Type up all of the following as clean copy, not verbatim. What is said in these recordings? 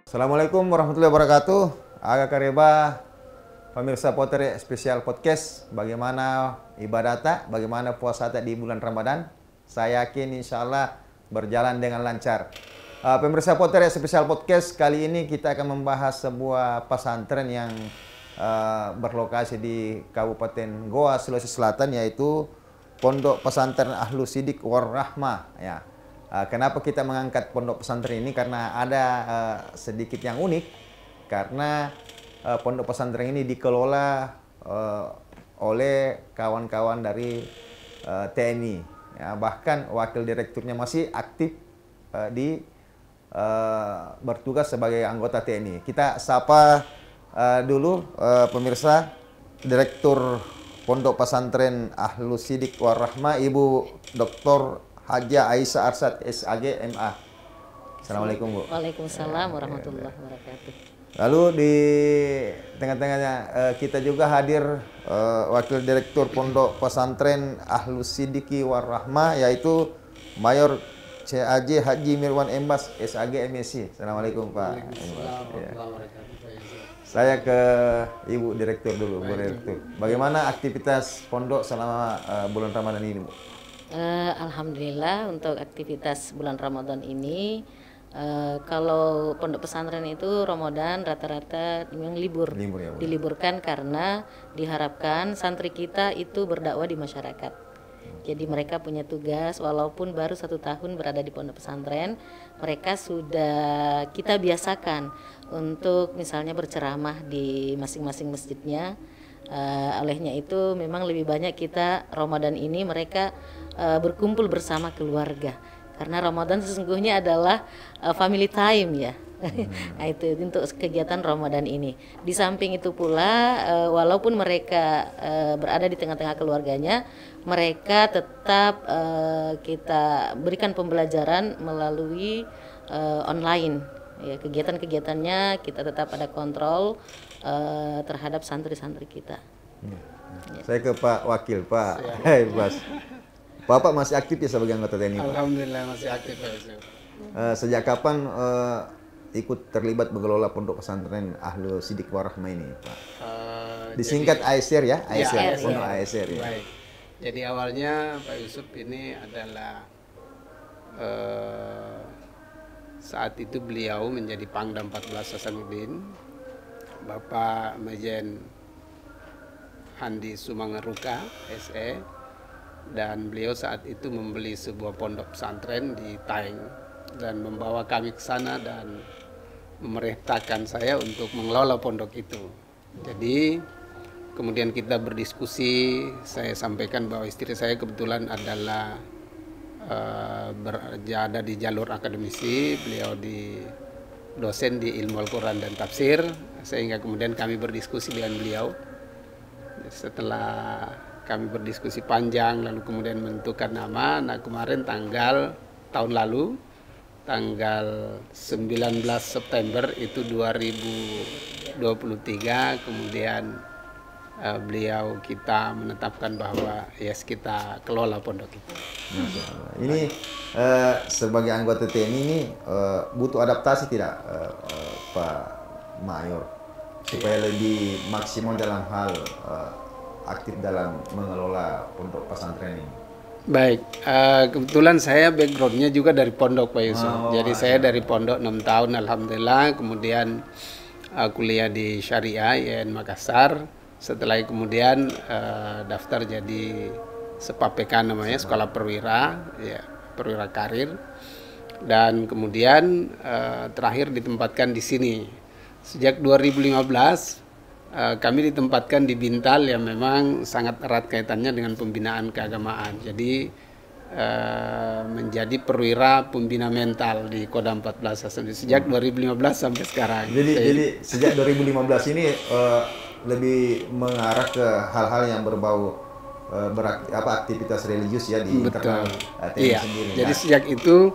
Assalamualaikum warahmatullahi wabarakatuh. Agak kareba pemirsa Potere Spesial Podcast. Bagaimana ibadah tak, bagaimana puasa tak di bulan Ramadan? Saya yakin insya Allah berjalan dengan lancar. Pemirsa Potere Spesial Podcast, kali ini kita akan membahas sebuah pesantren yang berlokasi di Kabupaten Goa, Sulawesi Selatan, yaitu Pondok Pesantren Ahlus Sidik War Rahmah. Ya. Kenapa kita mengangkat pondok pesantren ini? Karena ada sedikit yang unik, karena pondok pesantren ini dikelola oleh kawan-kawan dari TNI. Ya, bahkan wakil direkturnya masih aktif bertugas sebagai anggota TNI. Kita sapa dulu pemirsa Direktur Pondok Pesantren Ahlus Sidik War Rahmah, Ibu Dr. Haja Aisyah Arsad SAG MA. Assalamualaikum, Bu. Waalaikumsalam warahmatullahi wabarakatuh. Lalu di tengah-tengahnya kita juga hadir Wakil Direktur Pondok Pesantren Ahlus Sidik War Rahmah, yaitu Mayor CAJ Haji Mirwan Embas SAG MSc. Assalamualaikum, Pak. Ya. Saya ke Ibu Direktur dulu, Bu Direktur. Bagaimana aktivitas pondok selama bulan Ramadan ini, Bu? Alhamdulillah untuk aktivitas bulan Ramadan ini, kalau pondok pesantren itu Ramadan rata-rata yang libur Ya, Bu. Diliburkan karena diharapkan santri kita itu berdakwah di masyarakat. Jadi mereka punya tugas, walaupun baru 1 tahun berada di pondok pesantren, mereka sudah kita biasakan untuk misalnya berceramah di masing-masing masjidnya. Olehnya itu memang lebih banyak kita Ramadan ini mereka berkumpul bersama keluarga, karena Ramadan sesungguhnya adalah family time ya. Nah, itu untuk kegiatan Ramadan ini. Di samping itu pula walaupun mereka berada di tengah-tengah keluarganya, mereka tetap kita berikan pembelajaran melalui online. Ya, kegiatan-kegiatannya kita tetap ada kontrol terhadap santri-santri kita. Ya. Saya ke Pak Wakil, Pak. Hai, Bas. Bapak masih aktif ya sebagai anggota TNI? Alhamdulillah masih aktif, Pak. Sejak kapan ikut terlibat mengelola pondok pesantren Ahlus Sidik War Rahmah ini, Pak? Disingkat ASR ya, ASR, pondok ASR ya. Baik. Jadi awalnya Pak Yusuf ini adalah saat itu beliau menjadi Pangdam 14 Hasanuddin, Bapak Majen Handi Sumangeruka SE, dan beliau saat itu membeli sebuah pondok pesantren di Taeng dan membawa kami ke sana dan memerintahkan saya untuk mengelola pondok itu. Jadi kemudian kita berdiskusi, saya sampaikan bahwa istri saya kebetulan adalah berada di jalur akademisi, beliau dosen di ilmu Al-Quran dan tafsir, sehingga kemudian kami berdiskusi dengan beliau. Setelah kami berdiskusi panjang lalu kemudian menentukan nama. Nah, kemarin tahun lalu tanggal 19 September itu 2023 kemudian beliau kita menetapkan bahwa yes, kita kelola pondok itu. Ini sebagai anggota TNI ini butuh adaptasi tidak, Pak Mayor, supaya lebih maksimal dalam hal aktif dalam mengelola pondok pesantren ini? Baik, kebetulan saya backgroundnya juga dari pondok, Pak Yusuf. Jadi saya dari pondok 6 tahun alhamdulillah, kemudian kuliah di Syariah IAIN Makassar. Setelah kemudian daftar jadi SEPAPK namanya, Sekolah Perwira, ya, Perwira Karir. Dan kemudian terakhir ditempatkan di sini. Sejak 2015 kami ditempatkan di Bintal yang memang sangat erat kaitannya dengan pembinaan keagamaan. Jadi menjadi perwira pembina mental di Kodam 14 Hasanuddin sejak 2015 sampai sekarang. Jadi sejak 2015 ini lebih mengarah ke hal-hal yang berbau aktivitas religius ya di internal TNI sendiri. Jadi sejak itu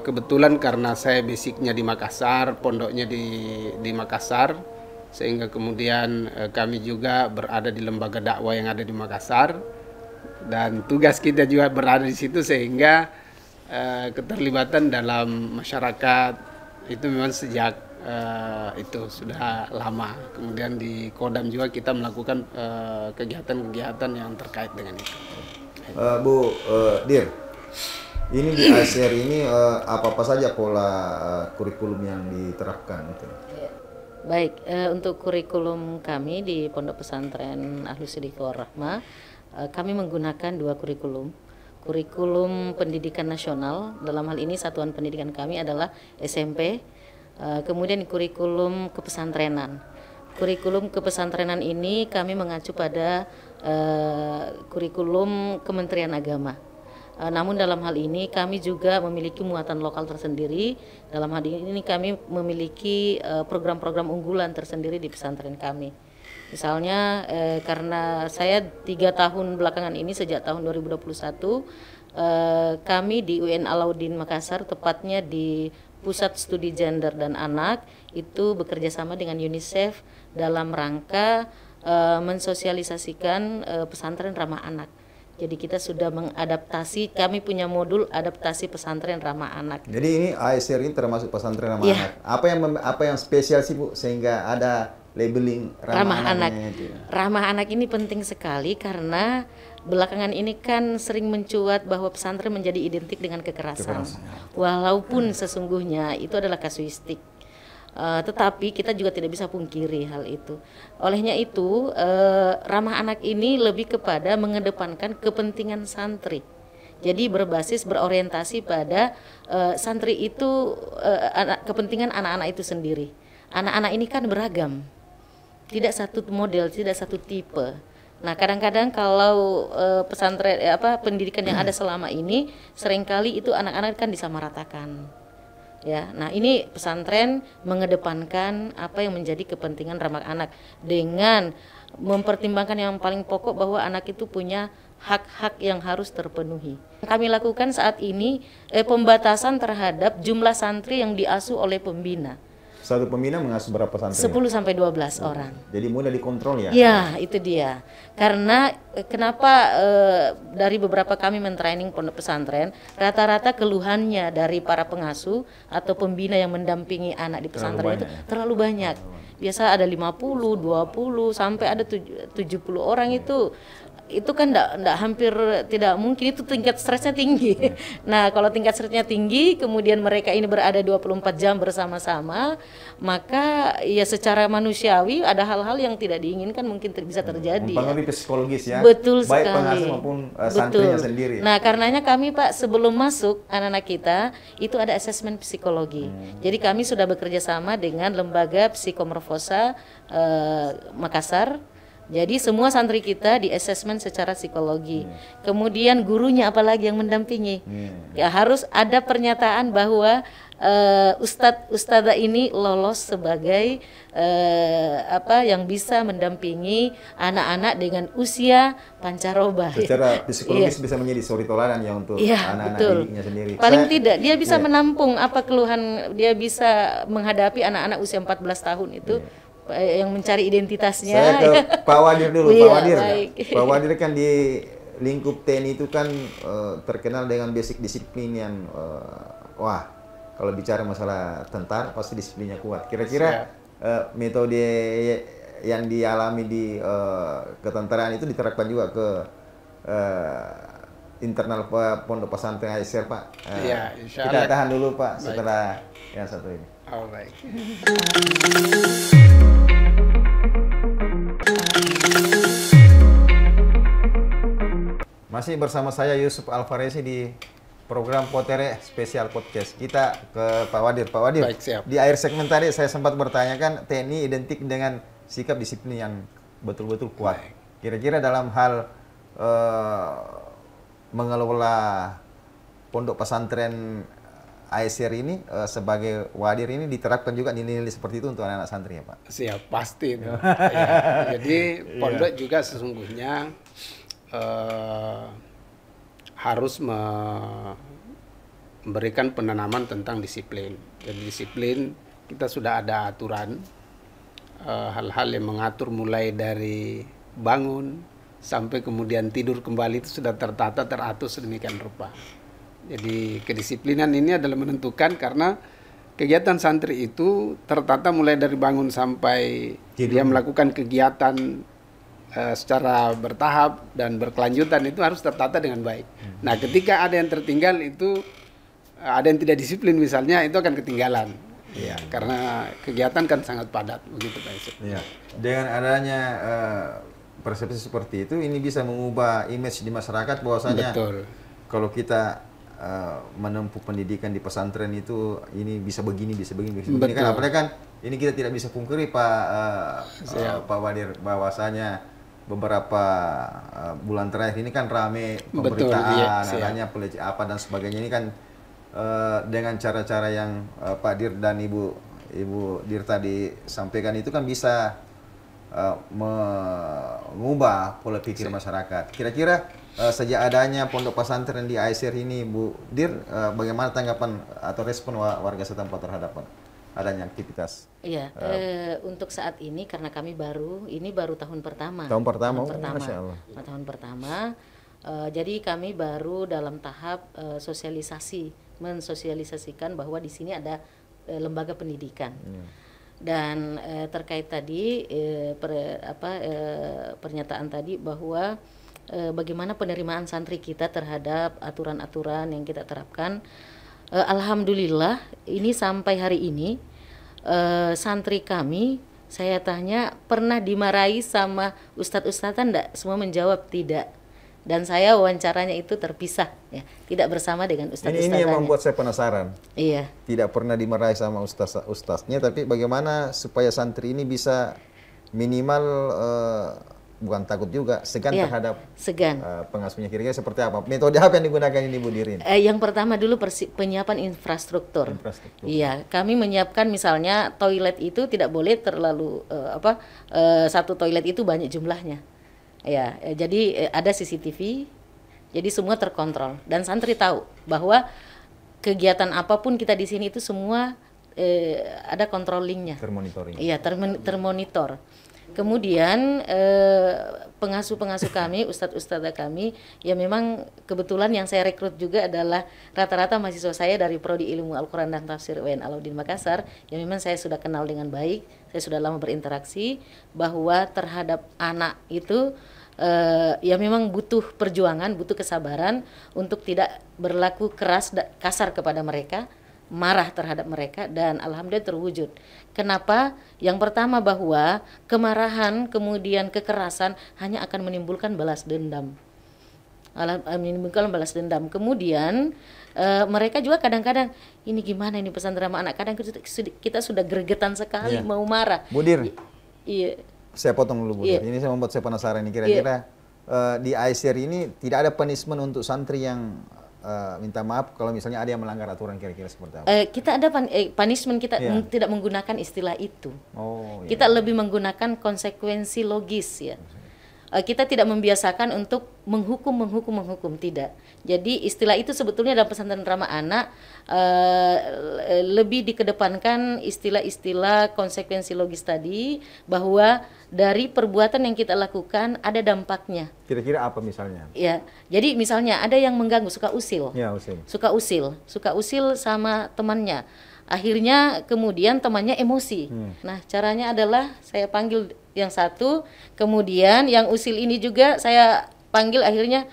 kebetulan karena saya basicnya di Makassar, pondoknya di Makassar, sehingga kemudian kami juga berada di lembaga dakwah yang ada di Makassar dan tugas kita juga berada di situ, sehingga keterlibatan dalam masyarakat Itu memang sejak itu sudah lama. Kemudian di Kodam juga kita melakukan kegiatan-kegiatan yang terkait dengan itu. Bu Dir, ini di ASR ini apa-apa saja pola kurikulum yang diterapkan itu? Baik, untuk kurikulum kami di Pondok Pesantren Ahlus Siddiqah Rahmah, kami menggunakan 2 kurikulum. Kurikulum pendidikan nasional, dalam hal ini satuan pendidikan kami adalah SMP, kemudian kurikulum kepesantrenan. Kurikulum kepesantrenan ini kami mengacu pada kurikulum Kementerian Agama. Namun dalam hal ini kami juga memiliki muatan lokal tersendiri. Dalam hal ini kami memiliki program-program unggulan tersendiri di pesantren kami. Misalnya karena saya 3 tahun belakangan ini sejak tahun 2021 kami di UN Alauddin Makassar, tepatnya di Pusat Studi Gender dan Anak, itu bekerja sama dengan UNICEF dalam rangka mensosialisasikan pesantren ramah anak. Jadi kita sudah mengadaptasi, kami punya modul adaptasi pesantren ramah anak. Jadi ini ASR ini termasuk pesantren ramah anak. Apa yang spesial sih Bu sehingga ada labeling ramah anak? Ramah anak ini penting sekali karena belakangan ini kan sering mencuat bahwa pesantren menjadi identik dengan kekerasan. Walaupun sesungguhnya itu adalah kasuistik. Tetapi kita juga tidak bisa pungkiri hal itu. Olehnya itu ramah anak ini lebih kepada mengedepankan kepentingan santri. Jadi berorientasi pada santri itu kepentingan anak-anak itu sendiri. Anak-anak ini kan beragam, tidak satu model, tidak satu tipe. Nah kadang-kadang kalau pesantren pendidikan yang ada selama ini seringkali itu anak-anak kan disamaratakan. Ya, nah ini pesantren mengedepankan apa yang menjadi kepentingan ramah anak dengan mempertimbangkan yang paling pokok bahwa anak itu punya hak-hak yang harus terpenuhi. Kami lakukan saat ini pembatasan terhadap jumlah santri yang diasuh oleh pembina. Satu pembina mengasuh berapa santri? 10 sampai 12 orang. Jadi mudah dikontrol ya? Ya, itu dia. Karena kenapa dari beberapa kami mentraining pondok pesantren, rata-rata keluhannya dari para pengasuh atau pembina yang mendampingi anak di pesantren itu terlalu banyak. Biasa ada 50, 20, sampai ada 70 orang itu kan enggak hampir tidak mungkin, itu tingkat stresnya tinggi. Nah, kalau tingkat stresnya tinggi, kemudian mereka ini berada 24 jam bersama-sama, maka ya secara manusiawi ada hal-hal yang tidak diinginkan mungkin bisa terjadi. Mempengaruhi psikologis ya. Betul baik sekali. pengasuh maupun santrinya sendiri. Nah, karenanya kami Pak sebelum masuk anak-anak kita itu ada asesmen psikologi. Jadi kami sudah bekerja sama dengan lembaga psikomorfosa Makassar. Jadi semua santri kita di asesmen secara psikologi. Kemudian gurunya apalagi yang mendampingi. Ya harus ada pernyataan bahwa ustadzah ini lolos sebagai yang bisa mendampingi anak-anak dengan usia pancaroba. Secara psikologis bisa menjadi suri toladan ya untuk anak-anak didiknya sendiri. Paling tidak dia bisa menampung apa keluhan, dia bisa menghadapi anak-anak usia 14 tahun itu. Yang mencari identitasnya. Saya ke Pak Wadir dulu. Pak Wadir, baik. Pak Wadir kan di lingkup TNI itu kan terkenal dengan basic disiplin yang kalau bicara masalah tentara pasti disiplinnya kuat. Kira-kira metode yang dialami di ketentaraan itu diterapkan juga ke internal pondok pesantren ASR Pak. Ya, kita tahan dulu Pak setelah yang satu ini. Oh, baik. Masih bersama saya Yusuf Alfaresi di program Potere Spesial Podcast. Kita ke Pak Wadir. Pak Wadir, baik, siap. Di akhir segmen tadi saya sempat bertanyakan TNI identik dengan sikap disiplin yang betul-betul kuat. Kira-kira dalam hal mengelola pondok pesantren ASR ini sebagai Wadir ini diterapkan juga nilai-nilai seperti itu untuk anak-anak santri ya Pak? Siap, pasti. Ya. Jadi pondok juga sesungguhnya harus memberikan penanaman tentang disiplin. Dan disiplin kita sudah ada aturan hal-hal yang mengatur mulai dari bangun sampai kemudian tidur kembali itu sudah tertata, teratur sedemikian rupa. Jadi kedisiplinan ini adalah menentukan karena kegiatan santri itu tertata mulai dari bangun sampai dia melakukan kegiatan secara bertahap dan berkelanjutan itu harus tertata dengan baik. Nah, ketika ada yang tertinggal itu ada yang tidak disiplin misalnya, itu akan ketinggalan. Iya, karena kegiatan kan sangat padat begitu Pak Yusuf. Iya. Dengan adanya persepsi seperti itu, ini bisa mengubah image di masyarakat bahwasanya kalau kita menempuh pendidikan di pesantren itu ini bisa begini, bisa begini, bisa begini. Kan apalagi kan ini kita tidak bisa pungkiri Pak Wadir bahwasanya beberapa bulan terakhir ini kan rame pemberitaan, adanya pelecehan apa dan sebagainya. Ini kan dengan cara-cara yang Pak Dir dan Ibu Dir tadi sampaikan itu kan bisa mengubah pola pikir masyarakat. Kira-kira sejak adanya pondok pesantren di Aisyr ini, Bu Dir, bagaimana tanggapan atau respon warga setempat terhadap adanya aktivitas? Iya, untuk saat ini karena kami baru tahun pertama. Tahun pertama, Masya Allah. Tahun pertama, jadi kami baru dalam tahap mensosialisasikan bahwa di sini ada lembaga pendidikan. Dan terkait tadi pernyataan tadi bahwa bagaimana penerimaan santri kita terhadap aturan-aturan yang kita terapkan, alhamdulillah ini sampai hari ini santri kami, saya tanya pernah dimarahi sama ustadz-ustadzan enggak? Semua menjawab tidak. Dan saya wawancaranya itu terpisah, ya, tidak bersama dengan ustadz-ustadzannya. Ini yang membuat saya penasaran. Iya. Tidak pernah dimarahi sama ustadznya, tapi bagaimana supaya santri ini bisa minimal bukan takut juga, segan terhadap pengasuhnya. Kira-kira seperti apa? Metode apa yang digunakan ini Bu Dirin? Yang pertama dulu penyiapan infrastruktur. Iya, kami menyiapkan misalnya toilet itu tidak boleh terlalu satu toilet itu banyak jumlahnya. Ya, jadi ada CCTV, jadi semua terkontrol dan santri tahu bahwa kegiatan apapun kita di sini itu semua ada controllingnya. Termonitoring. Iya, termonitor. Kemudian pengasuh-pengasuh kami, ustadz-ustadzah kami, ya memang kebetulan yang saya rekrut juga adalah rata-rata mahasiswa saya dari Prodi Ilmu Al-Quran dan Tafsir UIN Alauddin Makassar, yang memang saya sudah kenal dengan baik, saya sudah lama berinteraksi, bahwa terhadap anak itu ya memang butuh perjuangan, butuh kesabaran untuk tidak berlaku keras, kasar kepada mereka, marah terhadap mereka, dan alhamdulillah terwujud. Kenapa? Yang pertama bahwa kemarahan kemudian kekerasan hanya akan menimbulkan balas dendam. Kemudian mereka juga kadang-kadang ini gimana ini pesantren sama anak, kadang kita sudah gregetan sekali mau marah. Bu Dir. Iya. Saya potong dulu Bu Dir. Ini saya membuat saya penasaran ini kira-kira di Aisyr ini tidak ada punishment untuk santri yang minta maaf kalau misalnya ada yang melanggar aturan, kira-kira seperti apa? Kita ada punishment, kita tidak menggunakan istilah itu. Kita lebih menggunakan konsekuensi logis, ya. Kita tidak membiasakan untuk menghukum, tidak. Jadi istilah itu sebetulnya dalam pesantren ramah anak lebih dikedepankan istilah-istilah konsekuensi logis tadi, bahwa dari perbuatan yang kita lakukan ada dampaknya. Kira-kira apa misalnya? Ya, jadi misalnya ada yang mengganggu, suka usil. Ya, usil. Suka usil sama temannya. Akhirnya kemudian temannya emosi. Nah, caranya adalah saya panggil yang satu, kemudian yang usil ini juga saya panggil, akhirnya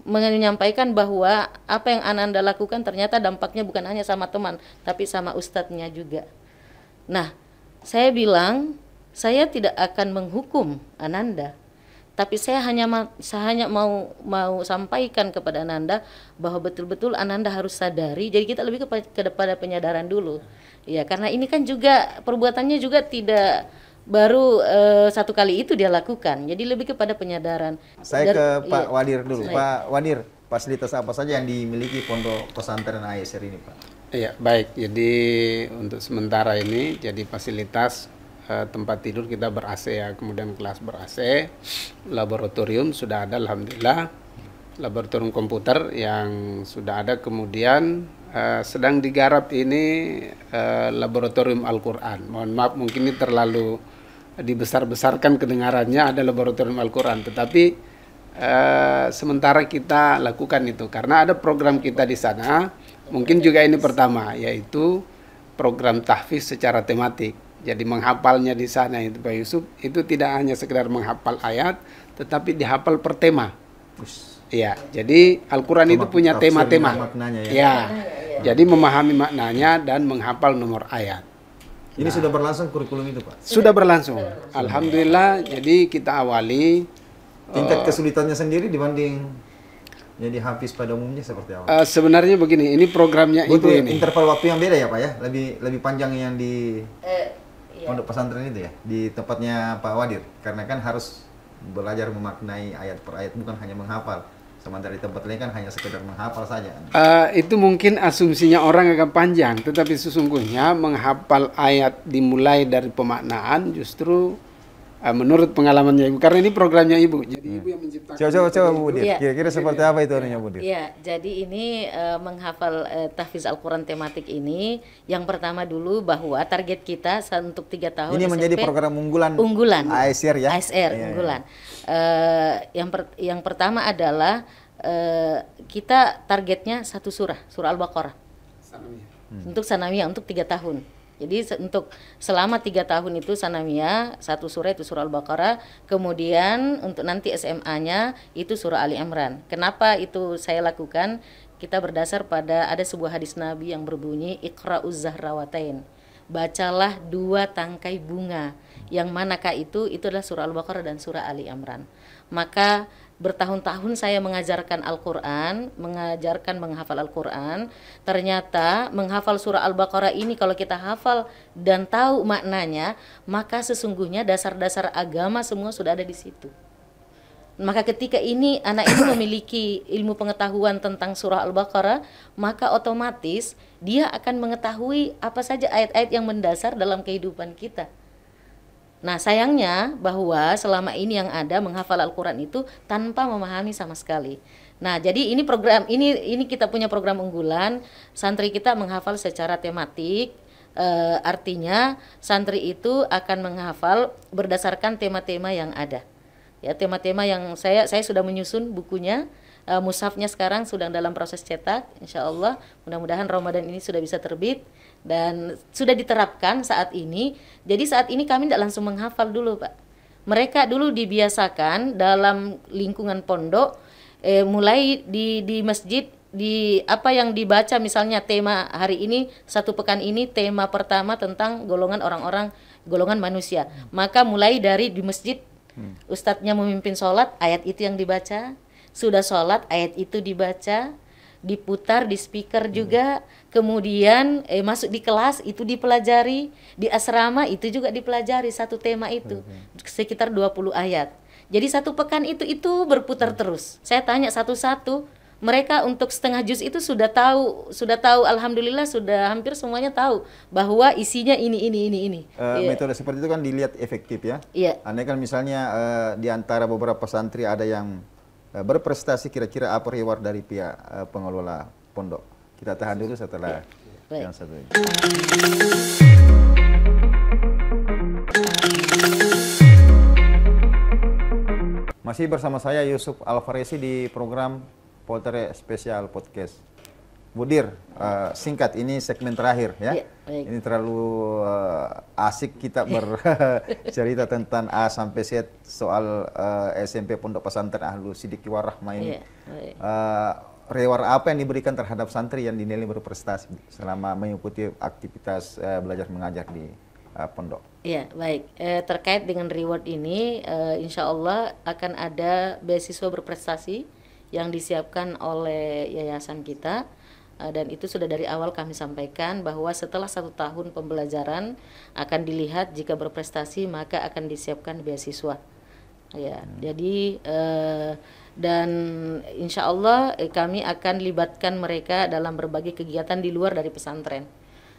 menyampaikan bahwa apa yang Ananda lakukan ternyata dampaknya bukan hanya sama teman, tapi sama ustadznya juga. Nah, saya bilang, saya tidak akan menghukum Ananda, tapi saya hanya mau sampaikan kepada Ananda bahwa betul-betul Ananda harus sadari. Jadi kita lebih kepada penyadaran dulu, ya, karena ini kan juga perbuatannya juga tidak baru satu kali itu dia lakukan, jadi lebih kepada penyadaran. Saya ke Pak Wadir dulu. Pak Wadir, fasilitas apa saja yang dimiliki pondok pesantren Aisyr ini, Pak? Iya, baik. Jadi untuk sementara ini, jadi fasilitas tempat tidur kita ber-AC, ya, kemudian kelas ber-AC, laboratorium sudah ada, alhamdulillah, laboratorium komputer yang sudah ada, kemudian sedang digarap ini laboratorium Al-Quran. Mohon maaf, mungkin ini terlalu dibesar-besarkan kedengarannya, ada laboratorium Al-Quran, tetapi sementara kita lakukan itu karena ada program kita di sana. Mungkin juga ini pertama, yaitu program tahfiz secara tematik. Jadi menghafalnya di sana itu Pak Yusuf itu tidak hanya sekedar menghafal ayat, tetapi dihafal per tema. Iya, jadi Al-Quran itu punya tema-tema. Ya, jadi memahami maknanya dan menghafal nomor ayat. Ini sudah berlangsung kurikulum itu, Pak? Sudah berlangsung. Alhamdulillah. Jadi kita awali. Tingkat kesulitannya sendiri dibanding jadi hafiz pada umumnya seperti apa? Sebenarnya begini, ini programnya Butuh Ibu ini. interval waktu yang beda ya, Pak ya? Lebih panjang yang di pondok pesantren itu ya, di tempatnya Pak Wadir. Karena kan harus belajar memaknai ayat per ayat, bukan hanya menghafal. Sementara di tempat lain kan hanya sekedar menghafal saja. Itu mungkin asumsinya orang agak panjang, tetapi sesungguhnya menghafal ayat dimulai dari pemaknaan justru menurut pengalamannya Ibu. Karena ini programnya Ibu, jadi Ibu yang menciptakan. Coba Bu Dir, Iya. kira-kira seperti apa itu orangnya Bu Dir? Iya, jadi ini menghafal tahfiz Al-Quran tematik ini, yang pertama dulu bahwa target kita untuk 3 tahun Ini SMP, menjadi program unggulan ASR ya? ASR Iya, unggulan. Yang pertama adalah kita targetnya 1 surah Al-Baqarah. Untuk sanawiyah untuk 3 tahun. Jadi untuk selama 3 tahun itu sanawiyah 1 surah itu surah Al-Baqarah, kemudian untuk nanti SMA-nya itu surah Ali Imran. Kenapa itu saya lakukan? Kita berdasar pada ada sebuah hadis Nabi yang berbunyi Iqra'uz Zahrawatain. Bacalah 2 tangkai bunga. Yang manakah itu? Itu adalah surah Al-Baqarah dan surah Ali Imran. Maka bertahun-tahun saya mengajarkan Al-Quran, mengajarkan menghafal Al-Quran. Ternyata menghafal surah Al-Baqarah ini kalau kita hafal dan tahu maknanya, maka sesungguhnya dasar-dasar agama semua sudah ada di situ. Maka ketika ini anak ini memiliki ilmu pengetahuan tentang surah Al-Baqarah, maka otomatis dia akan mengetahui apa saja ayat-ayat yang mendasar dalam kehidupan kita. Nah, sayangnya bahwa selama ini yang ada menghafal Al-Quran itu tanpa memahami sama sekali. Nah, jadi ini program ini kita punya program unggulan, santri kita menghafal secara tematik. Artinya santri itu akan menghafal berdasarkan tema-tema yang ada. Ya, tema-tema yang saya sudah menyusun bukunya. Mushafnya sekarang sedang dalam proses cetak, insya Allah mudah-mudahan Ramadan ini sudah bisa terbit dan sudah diterapkan saat ini. Jadi saat ini kami tidak langsung menghafal dulu, Pak. Mereka dulu dibiasakan dalam lingkungan pondok, mulai di masjid, di apa yang dibaca, misalnya tema hari ini, 1 pekan ini tema pertama tentang golongan orang-orang, golongan manusia. Maka mulai dari di masjid, ustadznya memimpin sholat, ayat itu yang dibaca. Sudah sholat, ayat itu dibaca, diputar di speaker juga, kemudian masuk di kelas itu dipelajari, di asrama itu juga dipelajari 1 tema itu, sekitar 20 ayat. Jadi 1 pekan itu berputar terus. Saya tanya satu-satu, mereka untuk setengah juz itu sudah tahu, alhamdulillah sudah hampir semuanya tahu bahwa isinya ini. Metode seperti itu kan dilihat efektif ya. Iya. Andai kan misalnya di antara beberapa santri ada yang berprestasi, kira-kira apa reward dari pihak pengelola pondok? Kita tahan dulu setelah yang satu ini. Masih bersama saya Yusuf Alfaresi di program Poltere Spesial Podcast. Bu Dir, singkat, ini segmen terakhir ya. Ini terlalu asik kita bercerita tentang A sampai Z soal SMP Pondok Pesantren Ahlus Sidiki Warahmah ini. Reward apa yang diberikan terhadap santri yang dinilai berprestasi selama mengikuti aktivitas belajar mengajar di pondok? Iya, baik. Terkait dengan reward ini, insya Allah akan ada beasiswa berprestasi yang disiapkan oleh yayasan kita. Dan itu sudah dari awal kami sampaikan bahwa setelah 1 tahun pembelajaran akan dilihat jika berprestasi maka akan disiapkan beasiswa. Ya, jadi dan insya Allah kami akan libatkan mereka dalam berbagai kegiatan di luar dari pesantren.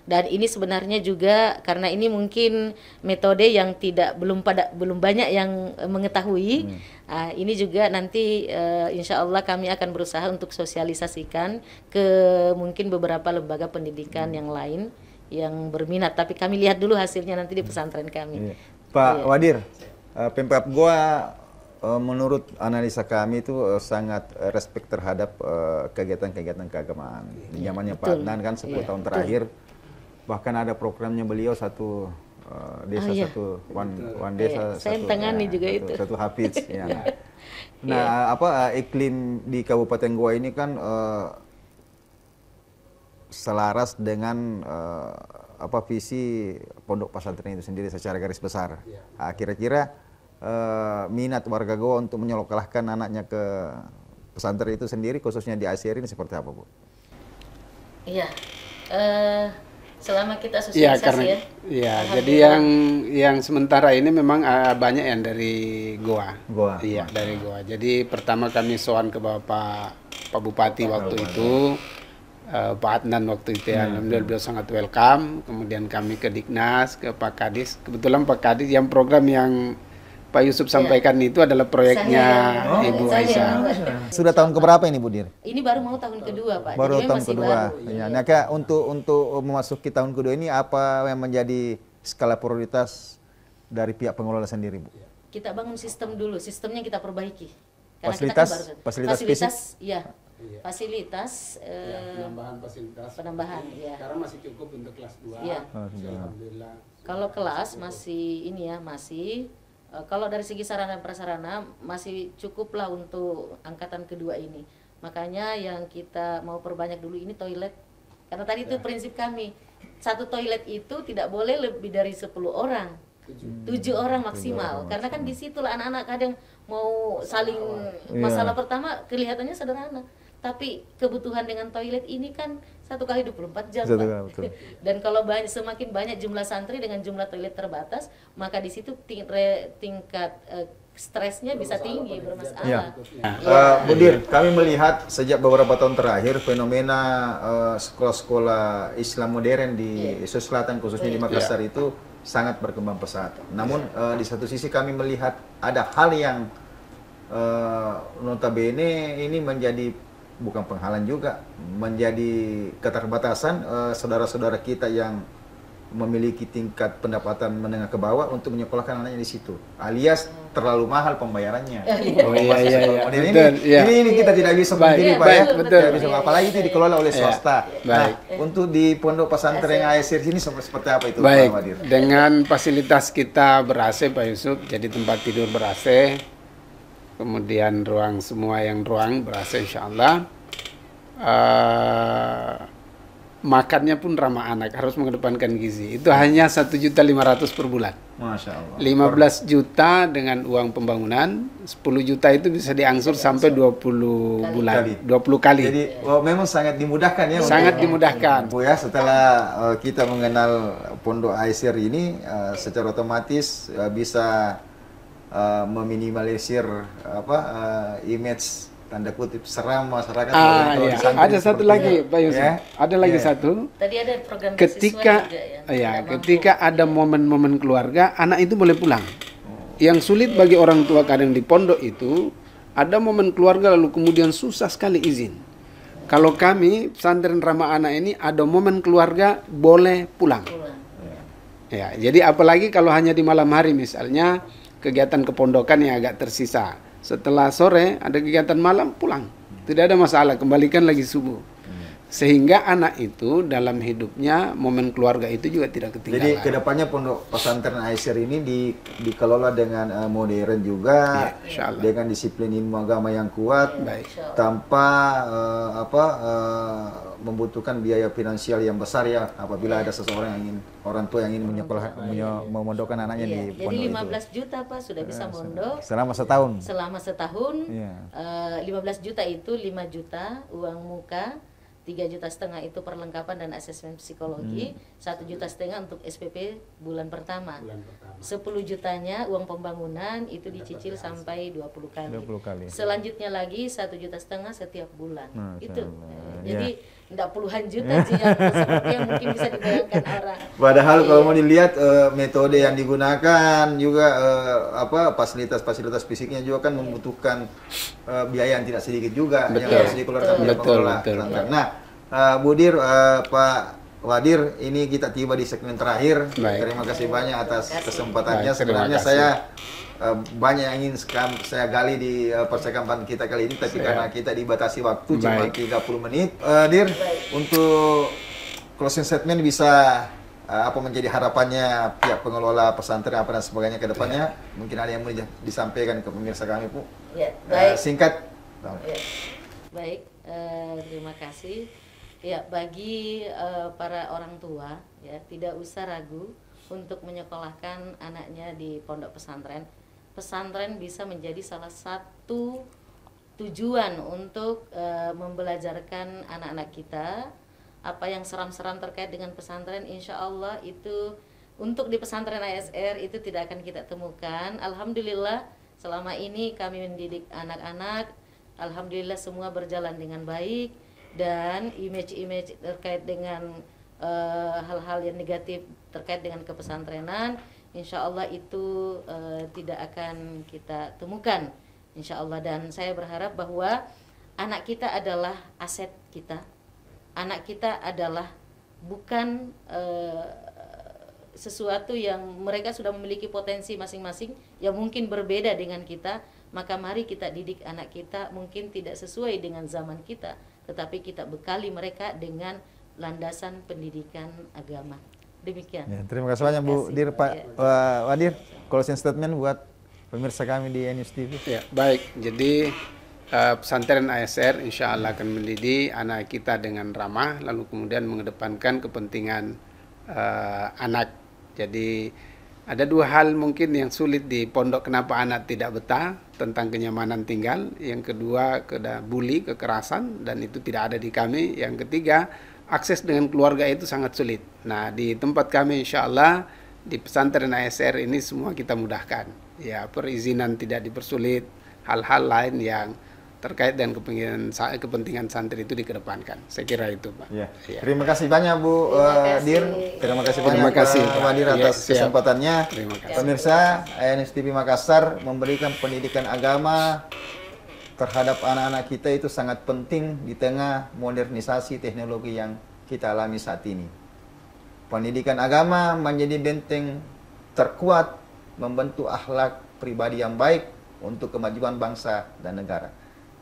Dan ini sebenarnya juga karena ini mungkin metode yang belum banyak yang mengetahui. Ini juga nanti insya Allah kami akan berusaha untuk sosialisasikan ke mungkin beberapa lembaga pendidikan yang lain yang berminat. Tapi kami lihat dulu hasilnya nanti di pesantren kami. Pak Wadir, Pemkab Goa menurut analisa kami itu sangat respect terhadap kegiatan-kegiatan keagamaan. Di zamannya Pak Adnan kan 10 tahun terakhir Bahkan ada programnya beliau satu desa satu one desa saya satu, tangani juga itu. satu hafiz ya. Nah, apa iklim di Kabupaten Goa ini kan selaras dengan apa visi pondok pesantren itu sendiri secara garis besar. Kira-kira minat warga Goa untuk menyekolahkan anaknya ke pesantren itu sendiri, khususnya di ASR ini seperti apa, Bu? Iya, selama kita Iya, sosialisasi karena jadi yang sementara ini memang banyak yang dari Goa. Iya, dari Goa. Jadi pertama kami sowan ke Pak Bupati waktu itu, Pak Adnan waktu itu ya, alhamdulillah beliau sangat welcome. Kemudian kami ke Diknas, ke Pak Kadis. Kebetulan Pak Kadis yang program yang Pak Yusuf sampaikan itu adalah proyeknya Ibu Aisyah. Sudah tahun keberapa ini, Bu Dir? Ini baru mau tahun kedua, Pak. Baru Jadi tahun masih kedua. baru. Ya. Nah, Kak, untuk memasuki tahun kedua ini apa yang menjadi skala prioritas dari pihak pengelola sendiri, Bu? Kita bangun sistem dulu, sistemnya kita perbaiki. Karena Fasilitas, kita kan fasilitas fisik? iya. Fasilitas Penambahan fasilitas. penambahan, ya. Sekarang masih cukup untuk kelas 2. Iya. Alhamdulillah. Kalau kelas masih ini ya, masih kalau dari segi sarana dan prasarana masih cukup lah untuk angkatan kedua ini. Makanya yang kita mau perbanyak dulu ini toilet. Karena tadi itu prinsip kami. Satu toilet itu tidak boleh lebih dari 10 orang. 7 orang maksimal. Karena kan di situlah anak-anak kadang mau saling masalah pertama kelihatannya sederhana. Tapi kebutuhan dengan toilet ini kan 1 kali 24 jam, Pak. Betul. Dan kalau semakin banyak jumlah santri dengan jumlah toilet terbatas, maka di situ tingkat stresnya bisa tinggi, bermasalah. Bu Dir, kami melihat sejak beberapa tahun terakhir fenomena sekolah-sekolah Islam modern di Sulawesi Selatan, khususnya di Makassar itu sangat berkembang pesat. Namun di satu sisi kami melihat ada hal yang notabene ini menjadi bukan penghalang juga, menjadi keterbatasan saudara-saudara kita yang memiliki tingkat pendapatan menengah ke bawah untuk menyekolahkan anaknya di situ, alias terlalu mahal pembayarannya. Ini kita tidak bisa berdiri, Pak, ya. Tidak bisa, apalagi itu dikelola oleh swasta. Nah, untuk di pondok pesantren ASR ini seperti apa itu, Baik. Pak Wadir? Dengan fasilitas kita ber-AC, Pak Yusuf, jadi tempat tidur ber-AC, kemudian ruang semua yang ruang ber-AC insya Allah. Makannya pun ramah anak, harus mengedepankan gizi. Itu hanya 1.500.000 per bulan. Masya Allah. 15 juta dengan uang pembangunan, 10 juta itu bisa diangsur sampai 20 bulan, 20 kali. Jadi memang sangat dimudahkan ya. Sangat dimudahkan. Bu ya, setelah kita mengenal pondok ASR ini, secara otomatis bisa meminimalisir image tanda kutip seram masyarakat. Iya. Ada satu lagi, Pak Yusuf. Ada lagi satu. Tadi ada program Ketika juga, ya, ketika ada momen-momen keluarga, anak itu boleh pulang. Yang sulit bagi orang tua kadang di pondok itu ada momen keluarga lalu kemudian susah sekali izin. Kalau kami pesantren ramah anak ini ada momen keluarga boleh pulang. Ya, jadi apalagi kalau hanya di malam hari misalnya kegiatan kepondokan yang agak tersisa. Setelah sore ada kegiatan malam pulang. Tidak ada masalah, kembalikan lagi subuh. Sehingga anak itu dalam hidupnya momen keluarga itu juga tidak ketinggalan. Jadi kedepannya pondok pesantren ASR ini dikelola dengan modern juga, dengan disiplin ilmu agama yang kuat, tanpa membutuhkan biaya finansial yang besar ya apabila ada seseorang yang ingin, orang tua yang ingin memondokkan anaknya di pondok jadi 15 itu. juta Pak sudah bisa mondok Selama setahun. Selama setahun. 15 juta itu 5 juta uang muka, 3,5 juta itu perlengkapan dan asesmen psikologi, 1,5 juta untuk SPP bulan pertama. 10 jutanya uang pembangunan itu dicicil sampai 20 kali. Selanjutnya lagi 1,5 juta setiap bulan. Itu. Jadi tidak puluhan juta sih yang seperti yang mungkin bisa dibayangkan orang. Padahal kalau mau dilihat metode yang digunakan juga fasilitas fisiknya juga kan membutuhkan biaya yang tidak sedikit juga yang harus dikeluarkan oleh pengelola. Nah, Bu Dir, Pak Wadir, ini kita tiba di segmen terakhir. Terima kasih banyak atas kesempatannya. Sebenarnya saya banyak yang ingin saya gali di percakapan kita kali ini, tapi karena kita dibatasi waktu cuma 30 menit, Dir, untuk closing statement bisa apa menjadi harapannya pihak pengelola pesantren apa dan sebagainya ke depannya? Mungkin ada yang mau disampaikan ke pemirsa kami, Bu. Ya, baik. Singkat. Ya, baik, terima kasih. Ya, bagi para orang tua ya tidak usah ragu untuk menyekolahkan anaknya di pondok pesantren. Pesantren bisa menjadi salah satu tujuan untuk membelajarkan anak-anak kita. Apa yang seram-seram terkait dengan pesantren, insya Allah itu untuk di pesantren ASR itu tidak akan kita temukan. Alhamdulillah selama ini kami mendidik anak-anak, alhamdulillah semua berjalan dengan baik, dan image-image terkait dengan hal-hal yang negatif terkait dengan kepesantrenan, insya Allah itu tidak akan kita temukan, insya Allah. Dan saya berharap bahwa anak kita adalah aset kita. Anak kita adalah bukan sesuatu yang mereka sudah memiliki potensi masing-masing yang mungkin berbeda dengan kita, maka mari kita didik anak kita mungkin tidak sesuai dengan zaman kita, tetapi kita bekali mereka dengan landasan pendidikan agama. Demikian. Ya, terima kasih banyak Bu Dir, Pak Wadir. Closing statement buat pemirsa kami di News TV. Ya, baik. Jadi pesantren ASR insya Allah akan mendidik anak kita dengan ramah, lalu kemudian mengedepankan kepentingan anak. Jadi ada dua hal mungkin yang sulit di pondok, kenapa anak tidak betah, tentang kenyamanan tinggal. Yang kedua, bully, kekerasan, dan itu tidak ada di kami. Yang ketiga, akses dengan keluarga itu sangat sulit. Nah, di tempat kami insya Allah di pesantren ASR ini semua kita mudahkan. Ya, perizinan tidak dipersulit, hal-hal lain yang terkait dengan kepentingan santri itu dikedepankan. Saya kira itu, Pak. Ya. Ya. Terima kasih banyak Bu Dir. Terima kasih banyak Pak Wadir atas kesempatannya. Terima kasih. Pemirsa, ANS TV Makassar memberikan pendidikan agama terhadap anak-anak kita itu sangat penting di tengah modernisasi teknologi yang kita alami saat ini. Pendidikan agama menjadi benteng terkuat membentuk akhlak pribadi yang baik untuk kemajuan bangsa dan negara.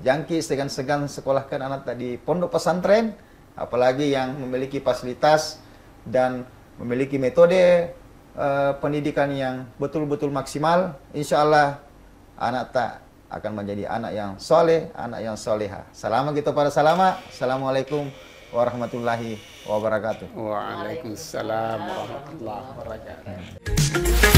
Jangki segan-segan sekolahkan anak di pondok pesantren, apalagi yang memiliki fasilitas dan memiliki metode pendidikan yang betul-betul maksimal. Insya Allah anak tak akan menjadi anak yang soleh, anak yang soleha. Selama kita pada salama. Assalamualaikum warahmatullahi wabarakatuh. Waalaikumsalam warahmatullahi wabarakatuh.